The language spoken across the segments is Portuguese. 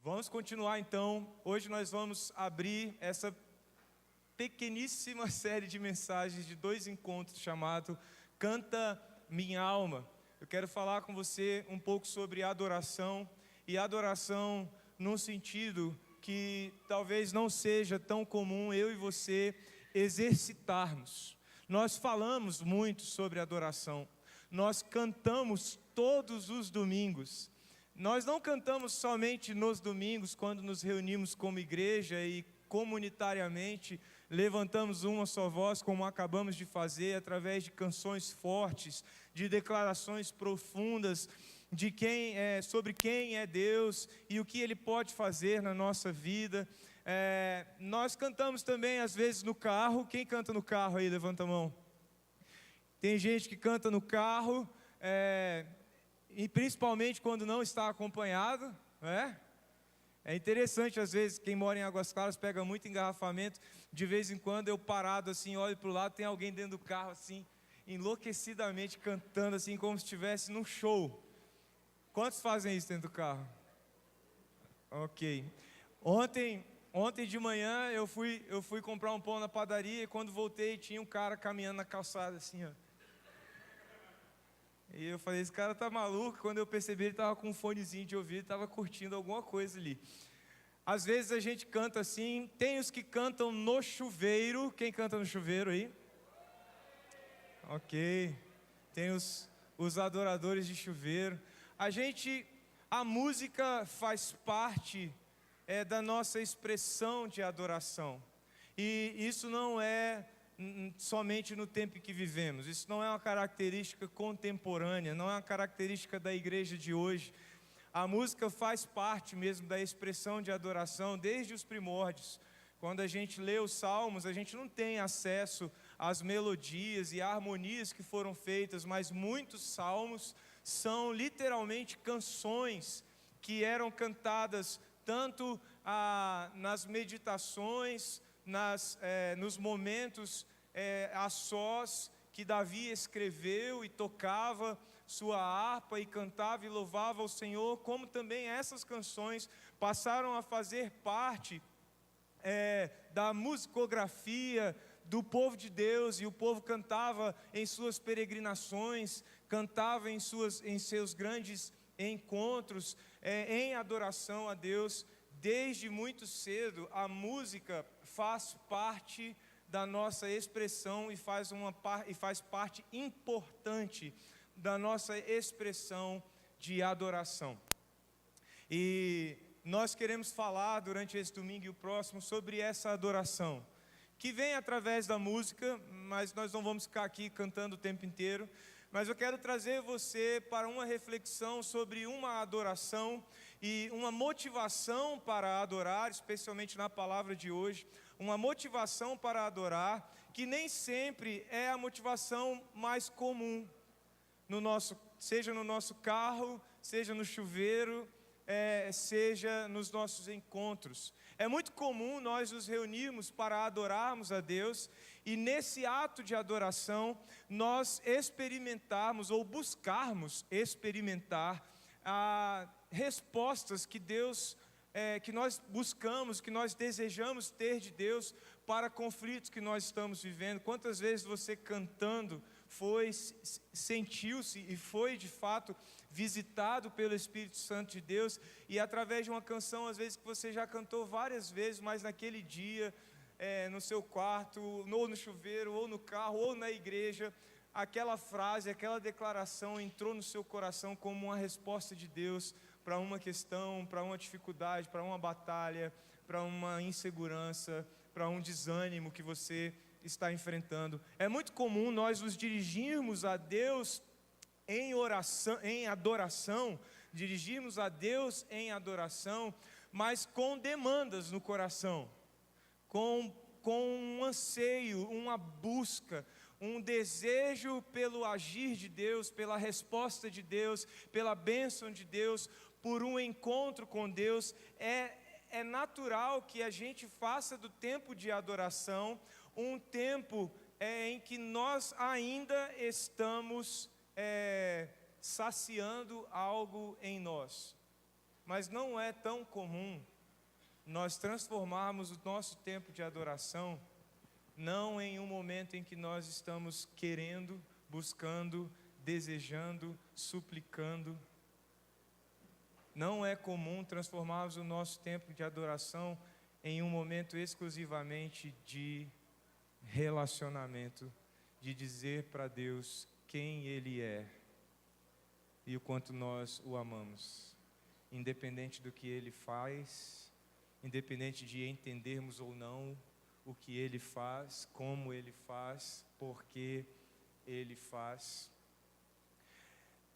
Vamos continuar então. Hoje nós vamos abrir essa pequeníssima série de mensagens de 2 encontros chamado Canta Minha Alma. Eu quero falar com você um pouco sobre adoração, e adoração num sentido que talvez não seja tão comum eu e você exercitarmos. Nós falamos muito sobre adoração, nós cantamos todos os domingos. Nós não cantamos somente nos domingos, quando nos reunimos como igreja e comunitariamente levantamos uma só voz, como acabamos de fazer, através de canções fortes, de declarações profundas, sobre quem é Deus e o que Ele pode fazer na nossa vida. Nós cantamos também às vezes no carro. Quem canta no carro aí? Levanta a mão. Tem gente que canta no carro, e principalmente quando não está acompanhado, né? É interessante, às vezes, quem mora em Águas Claras pega muito engarrafamento. De vez em quando eu parado assim, olho para o lado, tem alguém dentro do carro assim, enlouquecidamente cantando assim, como se estivesse num show. Quantos fazem isso dentro do carro? Ok. Ontem de manhã eu fui comprar um pão na padaria, e quando voltei tinha um cara caminhando na calçada assim, ó. E eu falei, esse cara tá maluco. Quando eu percebi, ele tava com um fonezinho de ouvido, tava curtindo alguma coisa ali. Às vezes a gente canta assim, tem os que cantam no chuveiro. Quem canta no chuveiro aí? Ok. Tem os adoradores de chuveiro. A música faz parte da nossa expressão de adoração. E isso não é somente no tempo em que vivemos. Isso não é uma característica contemporânea, não é uma característica da igreja de hoje. A música faz parte mesmo da expressão de adoração desde os primórdios. Quando a gente lê os salmos, a gente não tem acesso às melodias e harmonias que foram feitas, mas muitos salmos são literalmente canções que eram cantadas tanto nas meditações, nos momentos a sós que Davi escreveu e tocava sua harpa e cantava e louvava ao Senhor, como também essas canções passaram a fazer parte da musicografia do povo de Deus, e o povo cantava em suas peregrinações, cantava em seus grandes encontros, em adoração a Deus. Desde muito cedo, a música faz parte da nossa expressão e faz parte importante da nossa expressão de adoração. E nós queremos falar durante esse domingo e o próximo sobre essa adoração, que vem através da música, mas nós não vamos ficar aqui cantando o tempo inteiro. Mas eu quero trazer você para uma reflexão sobre uma adoração e uma motivação para adorar, especialmente na palavra de hoje. Uma motivação para adorar, que nem sempre é a motivação mais comum, seja no nosso carro, seja no chuveiro, seja nos nossos encontros. É muito comum nós nos reunirmos para adorarmos a Deus, e nesse ato de adoração nós experimentarmos ou buscarmos experimentar respostas que que nós buscamos, que nós desejamos ter de Deus para conflitos que nós estamos vivendo. Quantas vezes você cantando sentiu-se e foi de fato visitado pelo Espírito Santo de Deus, e através de uma canção, às vezes que você já cantou várias vezes, mas naquele dia, no seu quarto, ou no chuveiro, ou no carro, ou na igreja, aquela frase, aquela declaração entrou no seu coração como uma resposta de Deus para uma questão, para uma dificuldade, para uma batalha, para uma insegurança, para um desânimo que você está enfrentando. É muito comum nós nos dirigirmos a Deus em oração, em adoração, dirigirmos a Deus em adoração, mas com demandas no coração, com um anseio, uma busca, um desejo pelo agir de Deus, pela resposta de Deus, pela bênção de Deus, por um encontro com Deus. É natural que a gente faça do tempo de adoração um tempo em que nós ainda estamos saciando algo em nós. Mas não é tão comum nós transformarmos o nosso tempo de adoração não em um momento em que nós estamos querendo, buscando, desejando, suplicando. Não é comum transformarmos o nosso tempo de adoração em um momento exclusivamente de relacionamento, de dizer para Deus quem Ele é e o quanto nós o amamos, independente do que Ele faz, independente de entendermos ou não o que Ele faz, como Ele faz, por que Ele faz.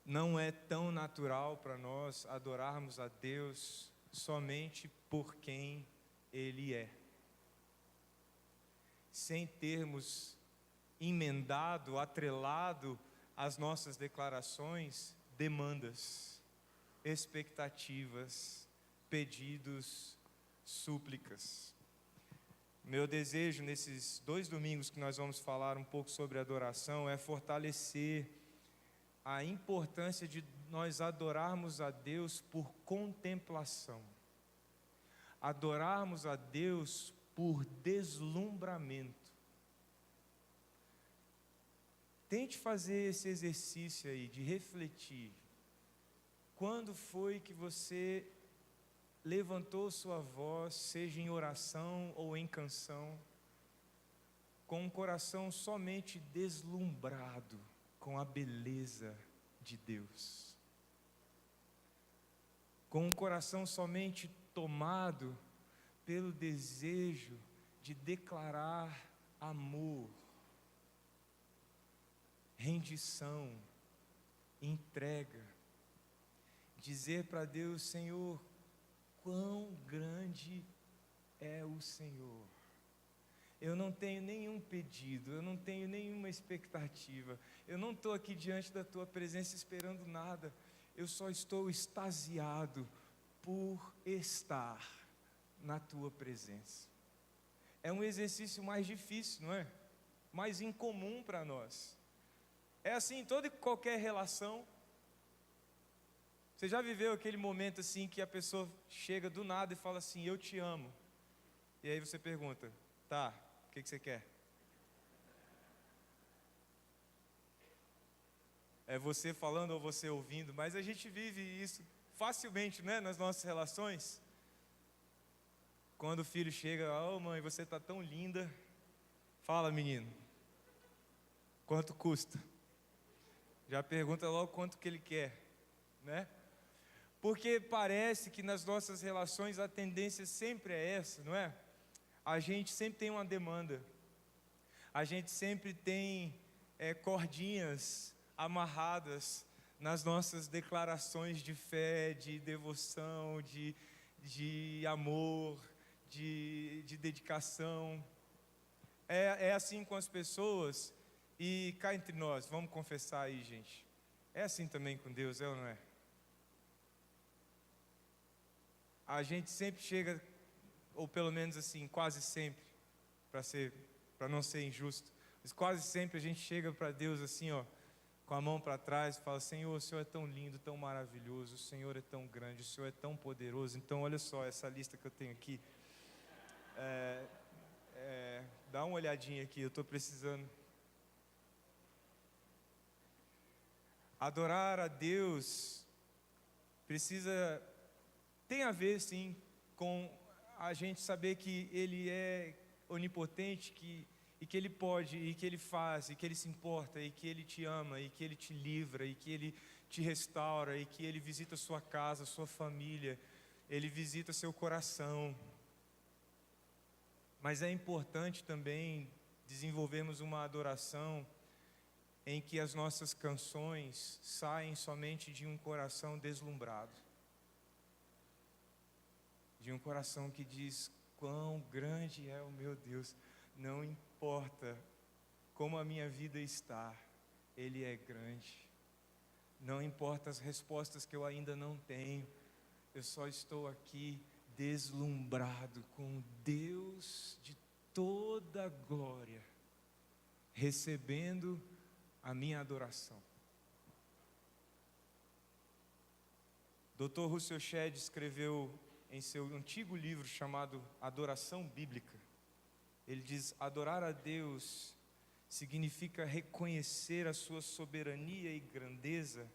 Não é tão natural para nós adorarmos a Deus somente por quem Ele é, sem termos emendado, atrelado às nossas declarações, demandas, expectativas, pedidos, súplicas. Meu desejo nesses 2 domingos que nós vamos falar um pouco sobre adoração é fortalecer a importância de nós adorarmos a Deus por contemplação, adorarmos a Deus por deslumbramento. Tente fazer esse exercício aí de refletir. Quando foi que você levantou sua voz, seja em oração ou em canção, com um coração somente deslumbrado com a beleza de Deus, com um coração somente tomado pelo desejo de declarar amor, rendição, entrega, dizer para Deus: Senhor, quão grande é o Senhor. Eu não tenho nenhum pedido, eu não tenho nenhuma expectativa, eu não estou aqui diante da Tua presença esperando nada, eu só estou extasiado por estar na Tua presença. É um exercício mais difícil, não é? Mais incomum para nós. É assim em toda e qualquer relação. Você já viveu aquele momento assim que a pessoa chega do nada e fala assim: eu te amo. E aí você pergunta: tá, o que você quer? É você falando ou você ouvindo? Mas a gente vive isso facilmente, né, nas nossas relações. Quando o filho chega: oh mãe, você está tão linda. Fala, menino, quanto custa? Já pergunta logo quanto que ele quer, né? Porque parece que nas nossas relações a tendência sempre é essa, não é? A gente sempre tem uma demanda, a gente sempre tem cordinhas amarradas nas nossas declarações de fé, de devoção, de amor, de dedicação. É assim com as pessoas, e cá entre nós, vamos confessar aí, gente, é assim também com Deus, é ou não é? A gente sempre chega, ou pelo menos assim, quase sempre, para não ser injusto, mas quase sempre a gente chega para Deus assim, ó, com a mão para trás e fala: Senhor, o Senhor é tão lindo, tão maravilhoso, o Senhor é tão grande, o Senhor é tão poderoso. Então olha só, essa lista que eu tenho aqui, dá uma olhadinha aqui, eu estou precisando. Adorar a Deus tem a ver sim com a gente saber que Ele é onipotente, e que Ele pode, e que Ele faz, e que Ele se importa, e que Ele te ama, e que Ele te livra, e que Ele te restaura, e que Ele visita a sua casa, a sua família, Ele visita seu coração. Mas é importante também desenvolvermos uma adoração em que as nossas canções saem somente de um coração deslumbrado, de um coração que diz: quão grande é o meu Deus, não importa como a minha vida está, Ele é grande. Não importa as respostas que eu ainda não tenho, eu só estou aqui deslumbrado com Deus de toda a glória, recebendo a minha adoração. Dr. Russell Shedd escreveu em seu antigo livro chamado Adoração Bíblica. Ele diz: adorar a Deus significa reconhecer a sua soberania e grandeza,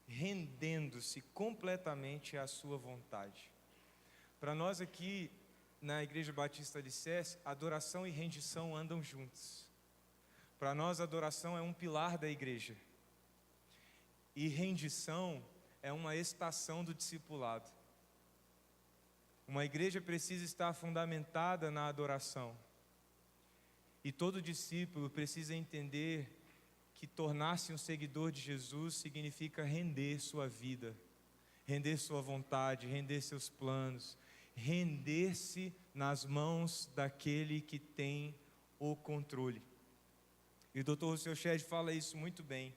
rendendo-se completamente à sua vontade. Para nós aqui na Igreja Batista Alicerce, adoração e rendição andam juntos. Para nós, adoração é um pilar da igreja. E rendição é uma estação do discipulado. Uma igreja precisa estar fundamentada na adoração. E todo discípulo precisa entender que tornar-se um seguidor de Jesus significa render sua vida, render sua vontade, render seus planos, render-se nas mãos daquele que tem o controle. E o Dr. Russell Shedd fala isso muito bem.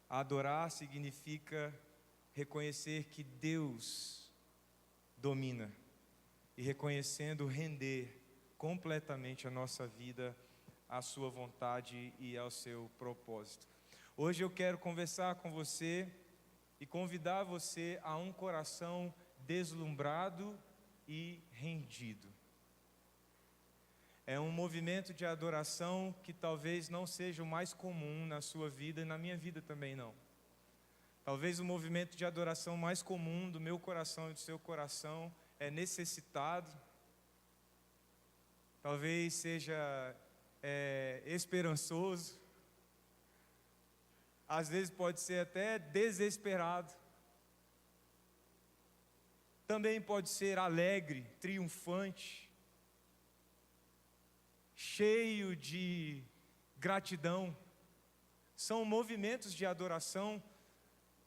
Adorar significa reconhecer que Deus domina e reconhecendo render completamente a nossa vida à sua vontade e ao seu propósito. Hoje eu quero conversar com você e convidar você a um coração deslumbrado e rendido. É um movimento de adoração que talvez não seja o mais comum na sua vida e na minha vida também não. Talvez o movimento de adoração mais comum do meu coração e do seu coração é necessitado. Talvez seja esperançoso. Às vezes pode ser até desesperado. Também pode ser alegre, triunfante, cheio de gratidão. São movimentos de adoração,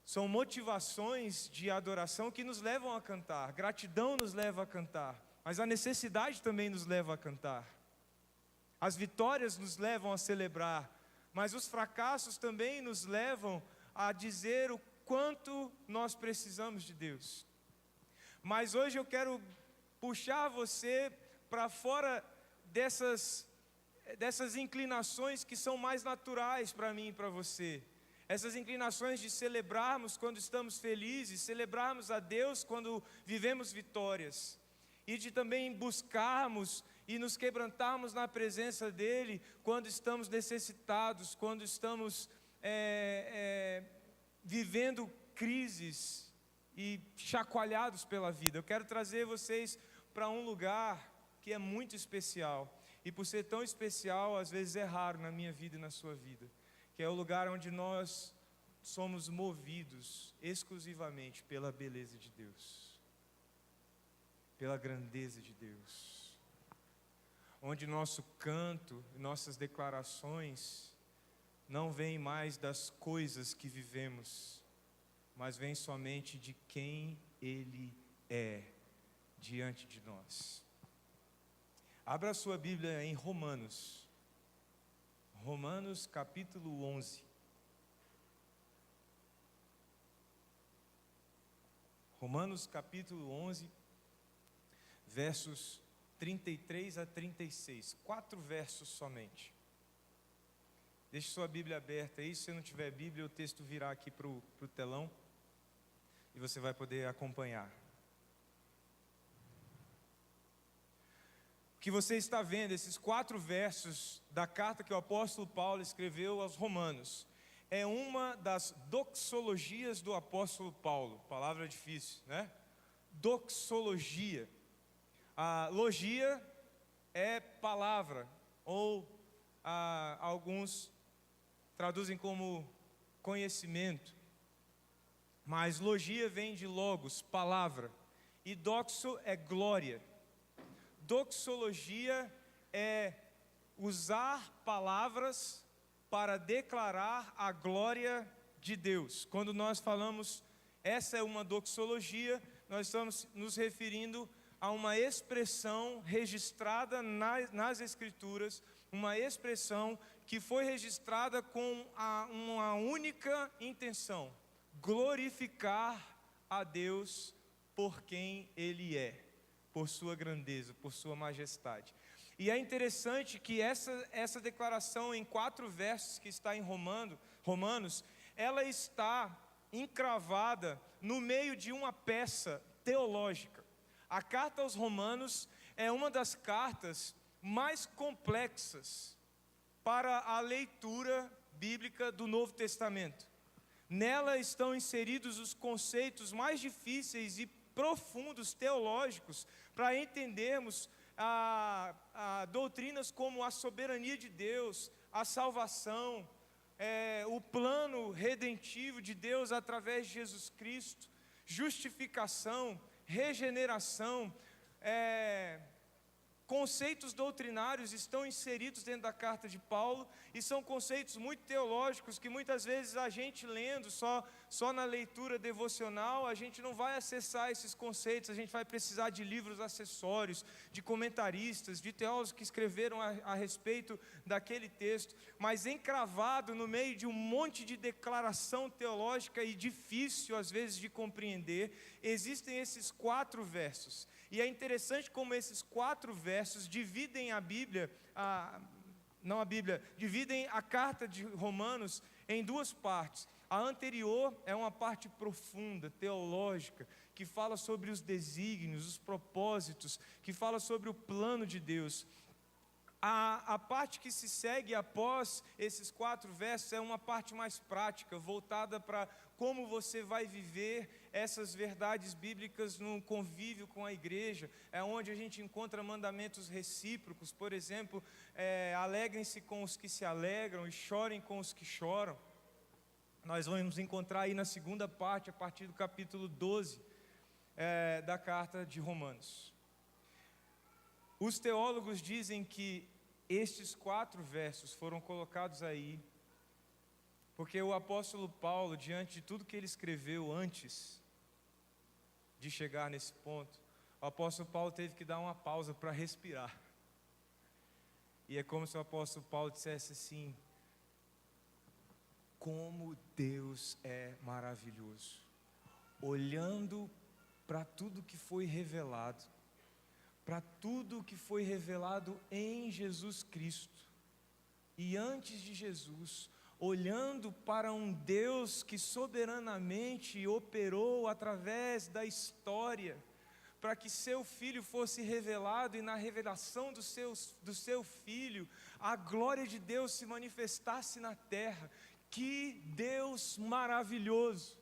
são motivações de adoração que nos levam a cantar. Gratidão nos leva a cantar, mas a necessidade também nos leva a cantar. As vitórias nos levam a celebrar, mas os fracassos também nos levam a dizer o quanto nós precisamos de Deus. Mas hoje eu quero puxar você para fora dessas inclinações que são mais naturais para mim e para você. Essas inclinações de celebrarmos quando estamos felizes, celebrarmos a Deus quando vivemos vitórias. E de também buscarmos e nos quebrantarmos na presença dEle quando estamos necessitados, quando estamos vivendo crises e chacoalhados pela vida. Eu quero trazer vocês para um lugar que é muito especial. E por ser tão especial, às vezes é raro na minha vida e na sua vida. Que é o lugar onde nós somos movidos exclusivamente pela beleza de Deus, pela grandeza de Deus. Onde nosso canto, nossas declarações não vêm mais das coisas que vivemos, mas vêm somente de quem Ele é diante de nós. Abra a sua Bíblia em Romanos. Romanos capítulo 11. Romanos capítulo 11, versos 33 a 36. 4 versos somente. Deixe sua Bíblia aberta aí. Se você não tiver Bíblia, o texto virá aqui para o telão e você vai poder acompanhar. O que você está vendo, esses 4 versos da carta que o apóstolo Paulo escreveu aos Romanos, é uma das doxologias do apóstolo Paulo. Palavra difícil, né? Doxologia. A logia é palavra, ou alguns traduzem como conhecimento. Mas logia vem de logos, palavra. E doxo é glória. Doxologia é usar palavras para declarar a glória de Deus. Quando nós falamos, essa é uma doxologia, nós estamos nos referindo a uma expressão registrada nas Escrituras, uma expressão que foi registrada com uma única intenção: glorificar a Deus por quem Ele é, por sua grandeza, por sua majestade. E é interessante que essa declaração em 4 versos que está em Romanos, ela está encravada no meio de uma peça teológica. A carta aos Romanos é uma das cartas mais complexas para a leitura bíblica do Novo Testamento. Nela estão inseridos os conceitos mais difíceis e profundos teológicos para entendermos doutrinas como a soberania de Deus, a salvação, o plano redentivo de Deus através de Jesus Cristo, justificação, regeneração, conceitos doutrinários estão inseridos dentro da carta de Paulo, e são conceitos muito teológicos que muitas vezes a gente lendo só na leitura devocional, a gente não vai acessar esses conceitos, a gente vai precisar de livros acessórios, de comentaristas, de teólogos que escreveram a respeito daquele texto, mas encravado no meio de um monte de declaração teológica e difícil às vezes de compreender, existem esses 4 versos. E é interessante como esses 4 versos dividem a Bíblia, dividem a carta de Romanos em 2 partes. A anterior é uma parte profunda, teológica, que fala sobre os desígnios, os propósitos, que fala sobre o plano de Deus. A parte que se segue após esses 4 versos é uma parte mais prática, voltada para como você vai viver essas verdades bíblicas no convívio com a igreja. É onde a gente encontra mandamentos recíprocos, por exemplo, alegrem-se com os que se alegram e chorem com os que choram. Nós vamos encontrar aí na segunda parte, a partir do capítulo 12 da carta de Romanos. Os teólogos dizem que estes 4 versos foram colocados aí porque o apóstolo Paulo, diante de tudo que ele escreveu antes de chegar nesse ponto, o apóstolo Paulo teve que dar uma pausa para respirar. E é como se o apóstolo Paulo dissesse assim: como Deus é maravilhoso, olhando para tudo que foi revelado, para tudo que foi revelado em Jesus Cristo, e antes de Jesus, olhando para um Deus que soberanamente operou através da história, para que seu Filho fosse revelado, e na revelação do seu Filho, a glória de Deus se manifestasse na terra. Que Deus maravilhoso!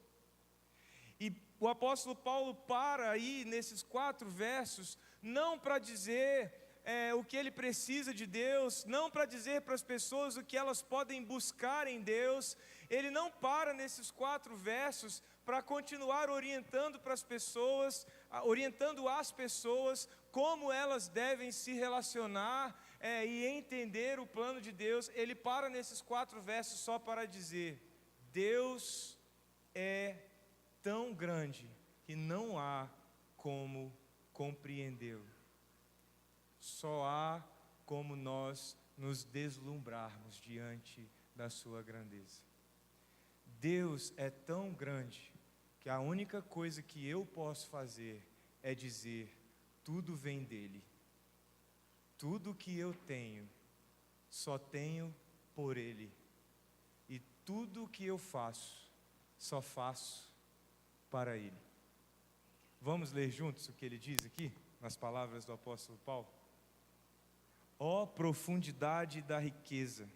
E o apóstolo Paulo para aí nesses 4 versos, não para dizer o que ele precisa de Deus, não para dizer para as pessoas o que elas podem buscar em Deus. Ele não para nesses 4 versos para continuar orientando para as pessoas, orientando as pessoas como elas devem se relacionar e entender o plano de Deus. Ele para nesses 4 versos só para dizer: Deus é tão grande que não há como compreendê-lo. Só há como nós nos deslumbrarmos diante da sua grandeza. Deus é tão grande que a única coisa que eu posso fazer é dizer: tudo vem dele. Tudo que eu tenho, só tenho por ele. E tudo que eu faço, só faço para ele. Vamos ler juntos o que ele diz aqui, nas palavras do apóstolo Paulo? Ó profundidade da riqueza,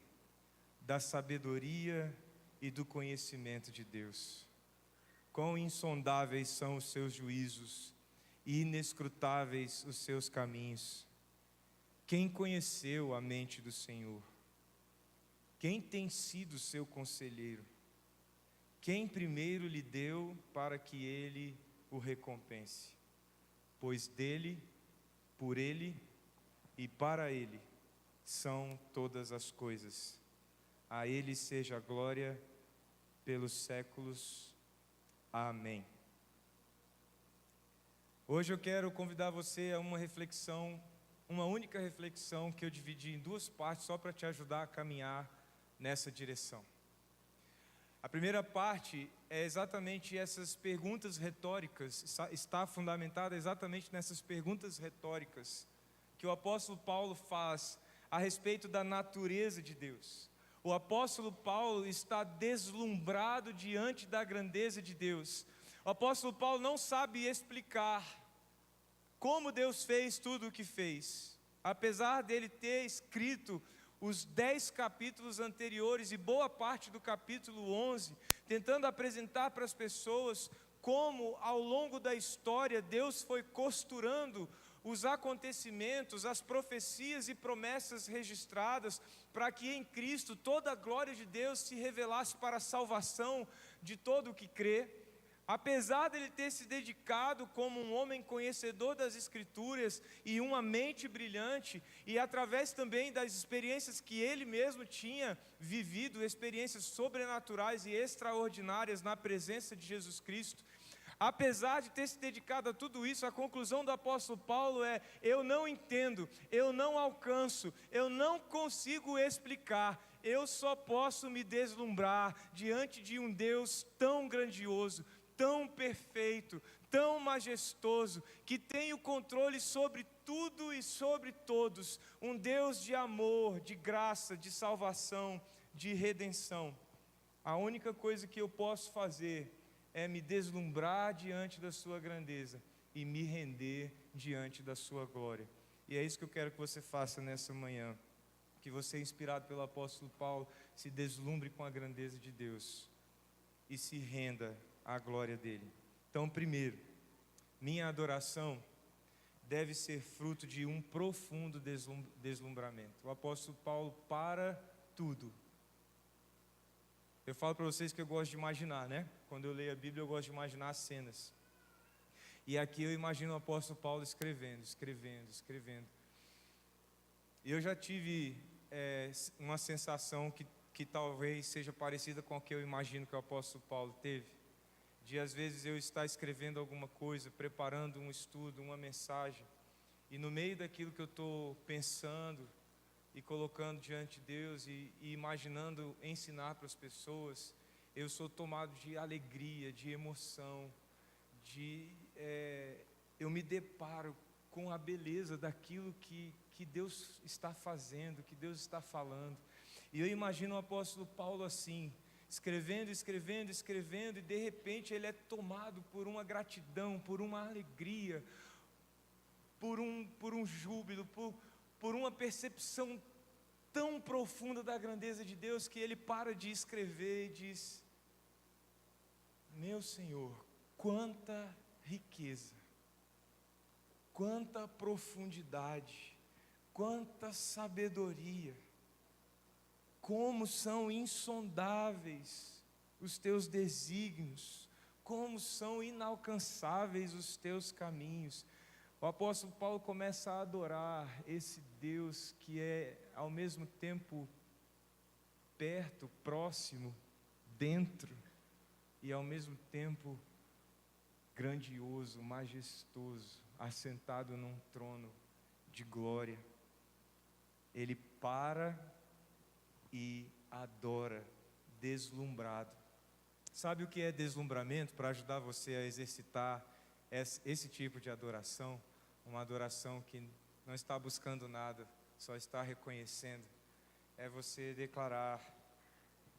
da sabedoria e do conhecimento de Deus! Quão insondáveis são os seus juízos, e inescrutáveis os seus caminhos! Quem conheceu a mente do Senhor? Quem tem sido seu conselheiro? Quem primeiro lhe deu para que ele o recompense? Pois dele, por ele e para ele são todas as coisas. A ele seja a glória pelos séculos. Amém. Hoje eu quero convidar você a uma reflexão, uma única reflexão que eu dividi em 2 partes, só para te ajudar a caminhar nessa direção. A primeira parte é exatamente essas perguntas retóricas, está fundamentada exatamente nessas perguntas retóricas que o apóstolo Paulo faz a respeito da natureza de Deus. O apóstolo Paulo está deslumbrado diante da grandeza de Deus. O apóstolo Paulo não sabe explicar como Deus fez tudo o que fez. Apesar dele ter escrito os 10 capítulos anteriores e boa parte do capítulo 11, tentando apresentar para as pessoas como ao longo da história Deus foi costurando os acontecimentos, as profecias e promessas registradas, para que em Cristo toda a glória de Deus se revelasse para a salvação de todo o que crê. Apesar dele ter se dedicado como um homem conhecedor das Escrituras e uma mente brilhante, e através também das experiências que ele mesmo tinha vivido, experiências sobrenaturais e extraordinárias na presença de Jesus Cristo, apesar de ter se dedicado a tudo isso, a conclusão do apóstolo Paulo é: eu não entendo, eu não alcanço, eu não consigo explicar, eu só posso me deslumbrar diante de um Deus tão grandioso, tão perfeito, tão majestoso, que tem o controle sobre tudo e sobre todos, um Deus de amor, de graça, de salvação, de redenção. A única coisa que eu posso fazer é me deslumbrar diante da sua grandeza e me render diante da sua glória. E é isso que eu quero que você faça nessa manhã, que você, inspirado pelo apóstolo Paulo, se deslumbre com a grandeza de Deus e se renda à glória dele. Então, primeiro, minha adoração deve ser fruto de um profundo deslumbramento. O apóstolo Paulo para tudo. Eu falo para vocês que eu gosto de imaginar, né? Quando eu leio a Bíblia, eu gosto de imaginar as cenas. E aqui eu imagino o apóstolo Paulo escrevendo. E eu já tive uma sensação que talvez seja parecida com a que eu imagino que o apóstolo Paulo teve. De às vezes eu estar escrevendo alguma coisa, preparando um estudo, uma mensagem, e no meio daquilo que eu estou pensando e colocando diante de Deus e imaginando ensinar para as pessoas, eu sou tomado de alegria, de emoção, eu me deparo com a beleza daquilo que Deus está fazendo, que Deus está falando. E eu imagino o apóstolo Paulo assim, escrevendo, e de repente ele é tomado por uma gratidão, por uma alegria, por um júbilo, por uma percepção tão profunda da grandeza de Deus, que ele para de escrever e diz: meu Senhor, quanta riqueza, quanta profundidade, quanta sabedoria, como são insondáveis os teus desígnios, como são inalcançáveis os teus caminhos. O apóstolo Paulo começa a adorar esse Deus que é ao mesmo tempo perto, próximo, dentro, e ao mesmo tempo grandioso, majestoso, assentado num trono de glória. Ele para e adora, deslumbrado. Sabe o que é deslumbramento? Para ajudar você a exercitar esse tipo de adoração, uma adoração que não está buscando nada, só está reconhecendo, é você declarar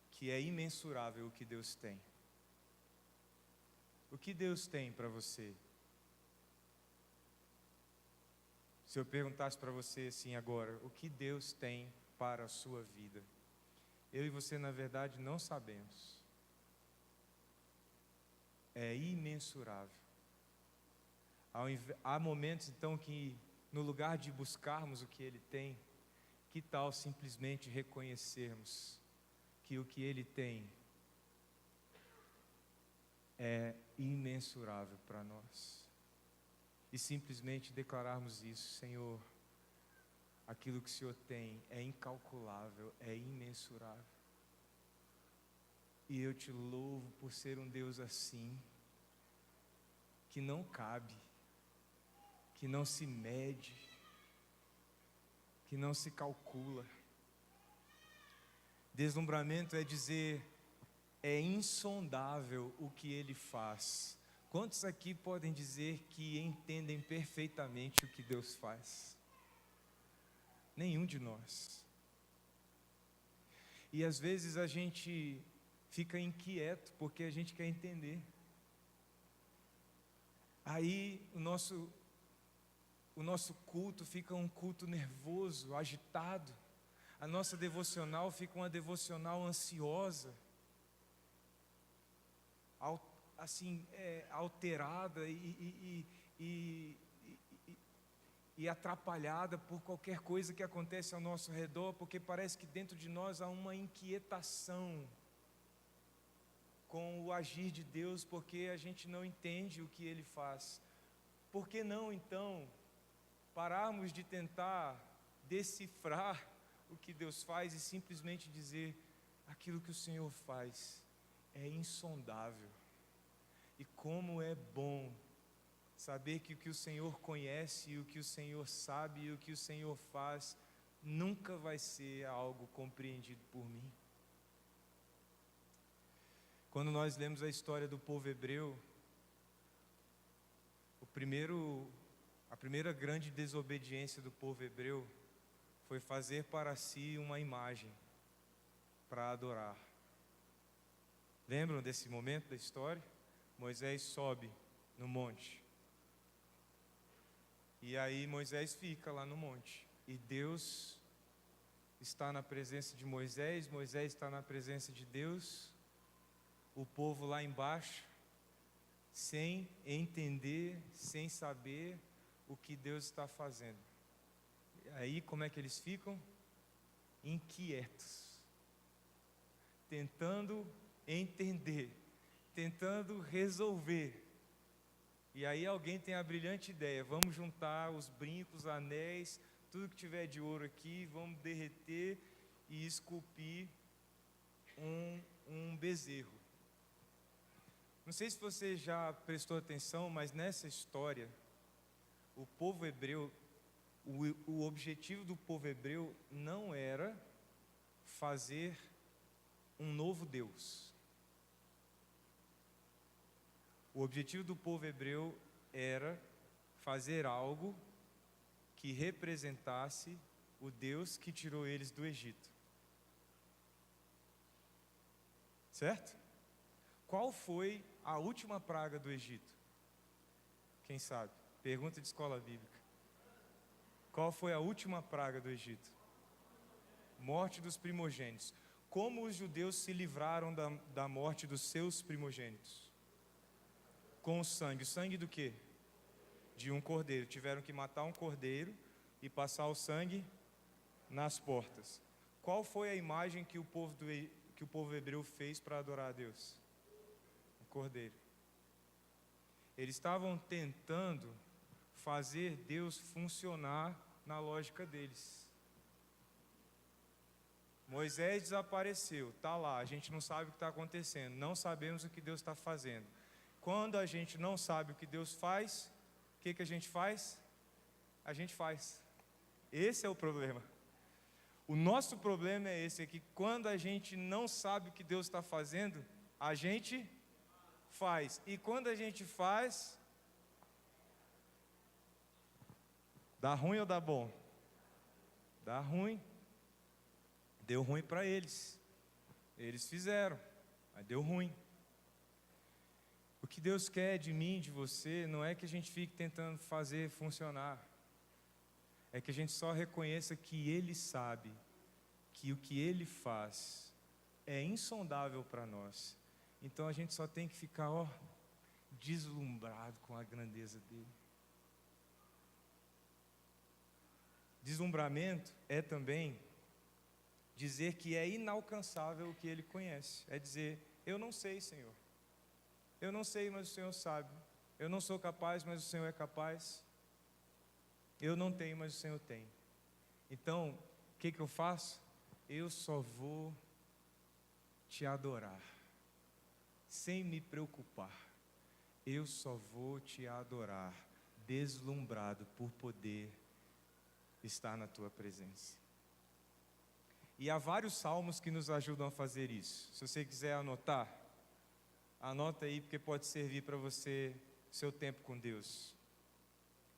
que é imensurável o que Deus tem. O que Deus tem para você? Se eu perguntasse para você assim agora, o que Deus tem para a sua vida? Eu e você, na verdade, não sabemos. É imensurável. Há momentos, então, que no lugar de buscarmos o que Ele tem, que tal simplesmente reconhecermos que o que Ele tem é imensurável para nós? E simplesmente declararmos isso: Senhor, aquilo que o Senhor tem é incalculável, é imensurável. E eu te louvo por ser um Deus assim, que não cabe, que não se mede, que não se calcula. Deslumbramento é dizer, é insondável o que Ele faz. Quantos aqui podem dizer que entendem perfeitamente o que Deus faz? Nenhum de nós. E às vezes a gente fica inquieto porque a gente quer entender. Aí o nosso culto fica um culto nervoso, agitado. A nossa devocional fica uma devocional ansiosa, assim, alterada e atrapalhada por qualquer coisa que acontece ao nosso redor, porque parece que dentro de nós há uma inquietação com o agir de Deus, porque a gente não entende o que Ele faz. Por que não, então, pararmos de tentar decifrar o que Deus faz e simplesmente dizer: aquilo que o Senhor faz é insondável, e como é bom saber que o que o Senhor conhece, e o que o Senhor sabe, e o que o Senhor faz nunca vai ser algo compreendido por mim. Quando nós lemos a história do povo hebreu, a primeira grande desobediência do povo hebreu foi fazer para si uma imagem para adorar. Lembram desse momento da história? Moisés sobe no monte. E aí Moisés fica lá no monte. E Deus está na presença de Moisés, Moisés está na presença de Deus. O povo lá embaixo, sem entender, sem saber o que Deus está fazendo. E aí como é que eles ficam? Inquietos, tentando entender, tentando resolver. E aí alguém tem a brilhante ideia: vamos juntar os brincos, os anéis, tudo que tiver de ouro aqui, vamos derreter e esculpir um bezerro. Não sei se você já prestou atenção, mas nessa história, o povo hebreu, o objetivo do povo hebreu não era fazer um novo Deus. O objetivo do povo hebreu era fazer algo que representasse o Deus que tirou eles do Egito. Certo? Qual foi a última praga do Egito? Quem sabe? Pergunta de escola bíblica. Qual foi a última praga do Egito? Morte dos primogênitos. Como os judeus se livraram da morte dos seus primogênitos? Com o sangue. O sangue do quê? De um cordeiro. Tiveram que matar um cordeiro e passar o sangue nas portas. Qual foi a imagem que o povo hebreu fez para adorar a Deus? Um cordeiro. Eles estavam tentando fazer Deus funcionar na lógica deles. Moisés desapareceu, está lá, a gente não sabe o que está acontecendo, não sabemos o que Deus está fazendo. Quando a gente não sabe o que Deus faz, o que a gente faz? A gente faz. Esse é o problema. O nosso problema é esse, é que quando a gente não sabe o que Deus está fazendo, a gente faz. E quando a gente faz, dá ruim ou dá bom? Dá ruim. Deu ruim para eles. Eles fizeram, mas deu ruim. O que Deus quer de mim, de você, não é que a gente fique tentando fazer funcionar. É que a gente só reconheça que Ele sabe que o que Ele faz é insondável para nós. Então a gente só tem que ficar, deslumbrado com a grandeza dEle. Deslumbramento é também dizer que é inalcançável o que Ele conhece. É dizer: eu não sei, Senhor. Eu não sei, mas o Senhor sabe. Eu não sou capaz, mas o Senhor é capaz. Eu não tenho, mas o Senhor tem. Então, o que eu faço? Eu só vou te adorar, sem me preocupar. Eu só vou te adorar, deslumbrado por poder estar na tua presença. E há vários salmos que nos ajudam a fazer isso. Se você quiser anotar, anota aí, porque pode servir para você, seu tempo com Deus.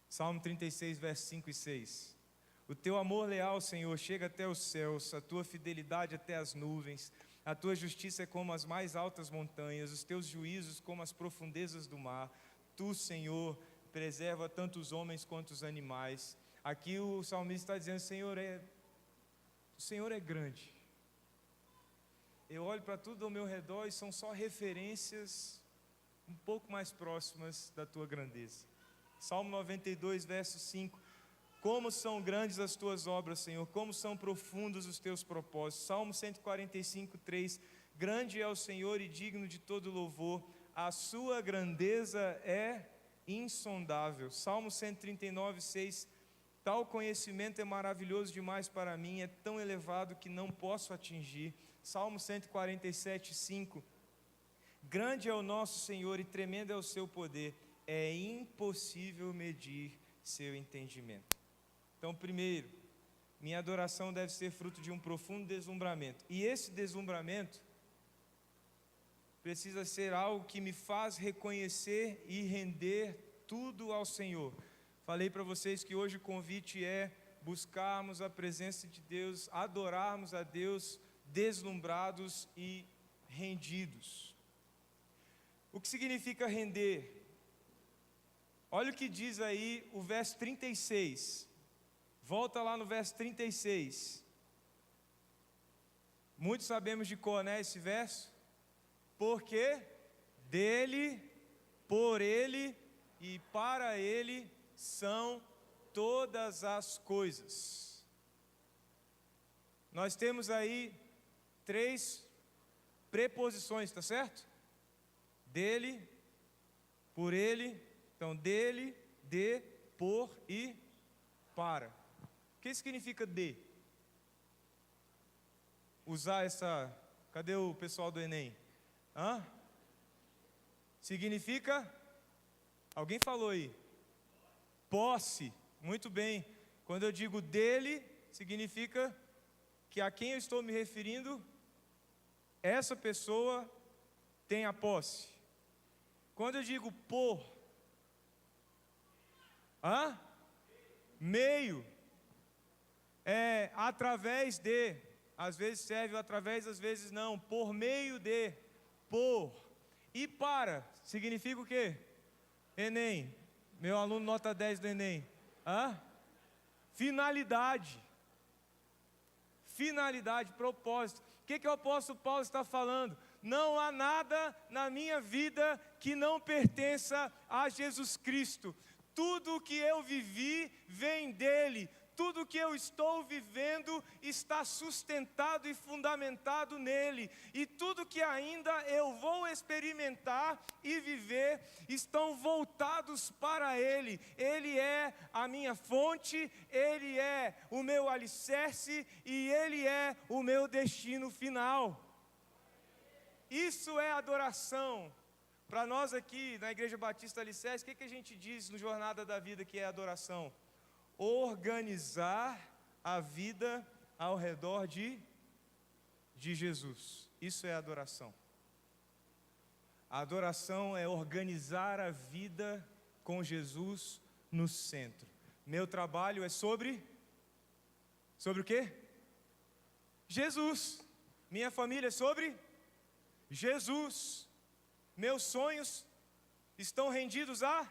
Salmo 36, versos 5 e 6. O teu amor leal, Senhor, chega até os céus, a tua fidelidade até as nuvens, a tua justiça é como as mais altas montanhas, os teus juízos como as profundezas do mar. Tu, Senhor, preserva tanto os homens quanto os animais. Aqui o salmista está dizendo, o Senhor é grande. Eu olho para tudo ao meu redor e são só referências um pouco mais próximas da Tua grandeza. Salmo 92, verso 5. Como são grandes as Tuas obras, Senhor, como são profundos os Teus propósitos. Salmo 145, 3. Grande é o Senhor e digno de todo louvor, a Sua grandeza é insondável. Salmo 139, 6. Tal conhecimento é maravilhoso demais para mim, é tão elevado que não posso atingir. Salmo 147, 5. Grande é o nosso Senhor e tremendo é o seu poder, é impossível medir seu entendimento. Então, primeiro, minha adoração deve ser fruto de um profundo deslumbramento. E esse deslumbramento precisa ser algo que me faz reconhecer e render tudo ao Senhor. Falei para vocês que hoje o convite é buscarmos a presença de Deus, adorarmos a Deus deslumbrados e rendidos. O que significa render? Olha o que diz aí o verso 36. Volta lá no verso 36. Muitos sabemos de cor, né, esse verso? Porque dele, por ele e para ele são todas as coisas. Nós temos aí 3 preposições, tá certo? Dele, por ele, então dele, de, por e para. O que significa de? Usar essa... Cadê o pessoal do Enem? Significa... Alguém falou aí? Posse. Muito bem. Quando eu digo dele, significa que a quem eu estou me referindo, essa pessoa tem a posse. Quando eu digo por, meio, é através de, às vezes serve através, às vezes não, por meio de, por, e para, significa o quê? Enem, meu aluno nota 10 do Enem, finalidade, propósito. O que o apóstolo Paulo está falando? Não há nada na minha vida que não pertença a Jesus Cristo. Tudo o que eu vivi vem dele. Tudo o que eu estou vivendo está sustentado e fundamentado nele. E tudo que ainda eu vou experimentar e viver estão voltados para ele. Ele é a minha fonte, ele é o meu alicerce e ele é o meu destino final. Isso é adoração. Para nós aqui na Igreja Batista Alicerce, o que a gente diz no Jornada da Vida que é adoração? Organizar a vida ao redor de Jesus. Isso é adoração. A adoração é organizar a vida com Jesus no centro. Meu trabalho é sobre o quê? Jesus. Minha família é sobre Jesus. Meus sonhos estão rendidos a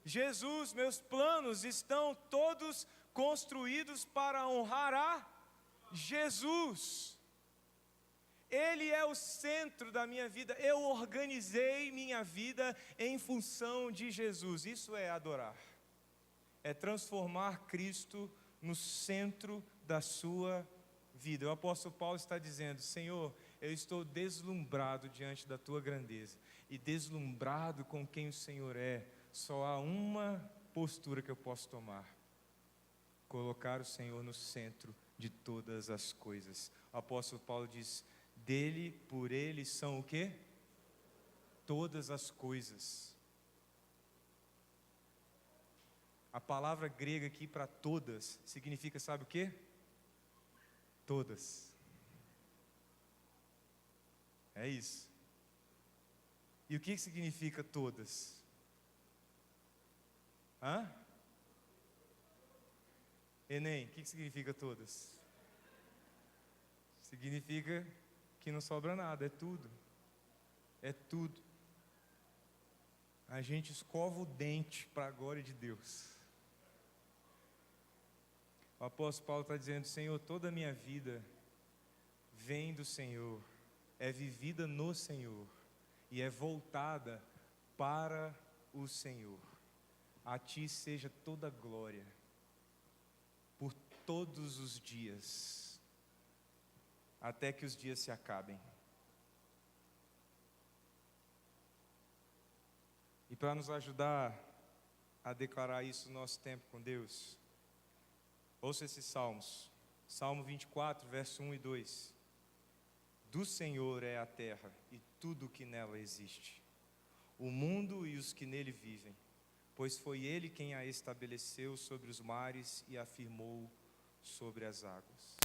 Jesus. Meus planos estão todos construídos para honrar a Jesus. Ele é o centro da minha vida. Eu organizei minha vida em função de Jesus. Isso é adorar. É transformar Cristo no centro da sua vida. O apóstolo Paulo está dizendo: Senhor, eu estou deslumbrado diante da tua grandeza. E deslumbrado com quem o Senhor é, só há uma postura que eu posso tomar: colocar o Senhor no centro de todas as coisas. O apóstolo Paulo diz: dele, por ele são o quê? Todas as coisas. A palavra grega aqui para todas significa, sabe o quê? Todas. É isso. E o que significa todas? Enem, o que significa todas? Significa que não sobra nada, é tudo. É tudo. a gente escova o dente para a glória de Deus. O apóstolo Paulo está dizendo: Senhor, toda a minha vida vem do Senhor, é vivida no Senhor e é voltada para o Senhor. A Ti seja toda a glória por todos os dias, até que os dias se acabem. E para nos ajudar a declarar isso no nosso tempo com Deus, ouça esses salmos. Salmo 24, verso 1 e 2. Do Senhor é a terra e tudo o que nela existe, o mundo e os que nele vivem, pois foi Ele quem a estabeleceu sobre os mares e a firmou sobre as águas.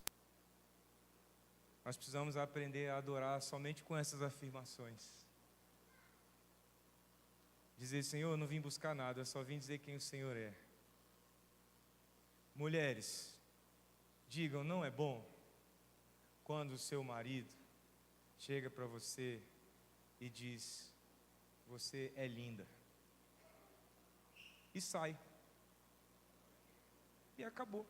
Nós precisamos aprender a adorar somente com essas afirmações. Dizer: Senhor, eu não vim buscar nada, eu só vim dizer quem o Senhor é. Mulheres, digam: não é bom quando o seu marido chega para você e diz: você é linda, e sai, e acabou.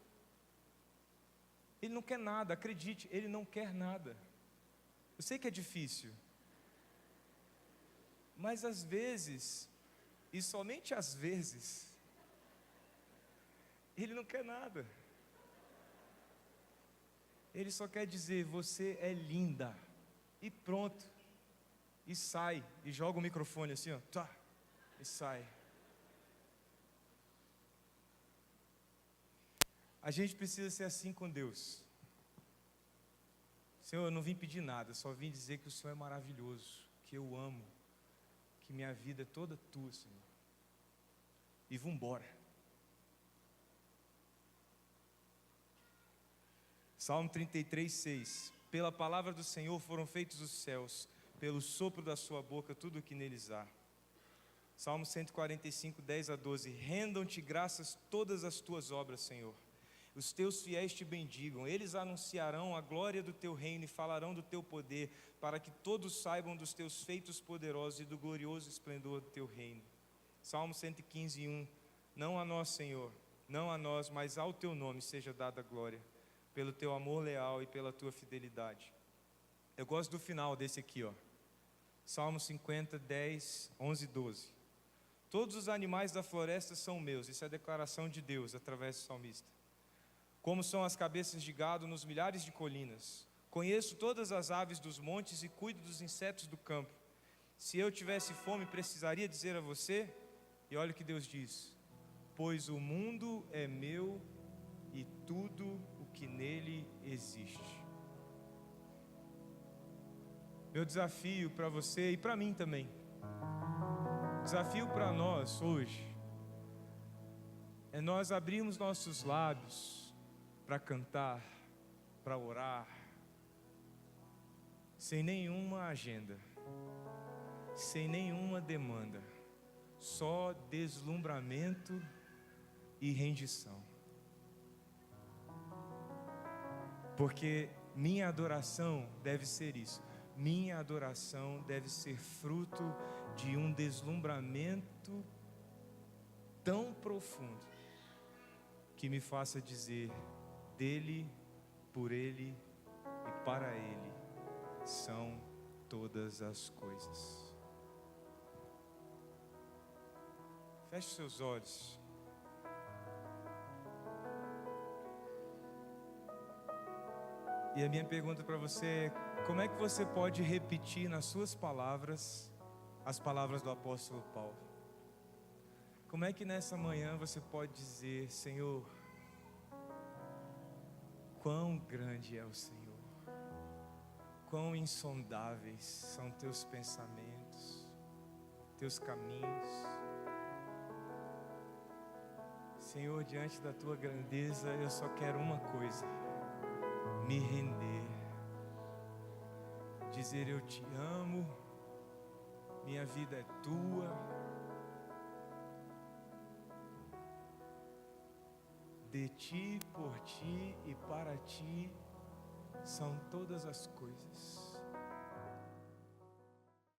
Ele não quer nada, acredite, ele não quer nada. Eu sei que é difícil, mas às vezes, e somente às vezes, ele não quer nada. Ele só quer dizer: você é linda, e pronto, e sai, e joga o microfone assim, ó, tá, e sai. A gente precisa ser assim com Deus. Senhor, eu não vim pedir nada, só vim dizer que o Senhor é maravilhoso, que eu amo, que minha vida é toda tua, Senhor. E vamos embora. Salmo 33, 6. Pela palavra do Senhor foram feitos os céus, pelo sopro da sua boca tudo o que neles há. Salmo 145, 10 a 12. Rendam-te graças todas as tuas obras, Senhor. Os teus fiéis te bendigam, eles anunciarão a glória do teu reino e falarão do teu poder, para que todos saibam dos teus feitos poderosos e do glorioso esplendor do teu reino. Salmo 115, 1. Não a nós, Senhor, não a nós, mas ao teu nome seja dada a glória, pelo teu amor leal e pela tua fidelidade. Eu gosto do final desse aqui, ó. Salmo 50, 10, 11 e 12. Todos os animais da floresta são meus. Isso é a declaração de Deus através do salmista. Como são as cabeças de gado nos milhares de colinas. Conheço todas as aves dos montes e cuido dos insetos do campo. Se eu tivesse fome, precisaria dizer a você? E olha o que Deus diz: pois o mundo é meu e tudo o que nele existe. Meu desafio para você e para mim também, desafio para nós hoje, é nós abrirmos nossos lábios para cantar, para orar, sem nenhuma agenda, sem nenhuma demanda, só deslumbramento e rendição. Porque minha adoração deve ser isso. Minha adoração deve ser fruto de um deslumbramento tão profundo que me faça dizer: dele, por ele e para ele são todas as coisas. Feche seus olhos. E a minha pergunta para você é: como é que você pode repetir nas suas palavras as palavras do apóstolo Paulo? Como é que nessa manhã você pode dizer: Senhor, quão grande é o Senhor, quão insondáveis são teus pensamentos, teus caminhos. Senhor, diante da tua grandeza, eu só quero uma coisa: me render, dizer eu te amo, minha vida é tua, de ti, por ti e para ti são todas as coisas.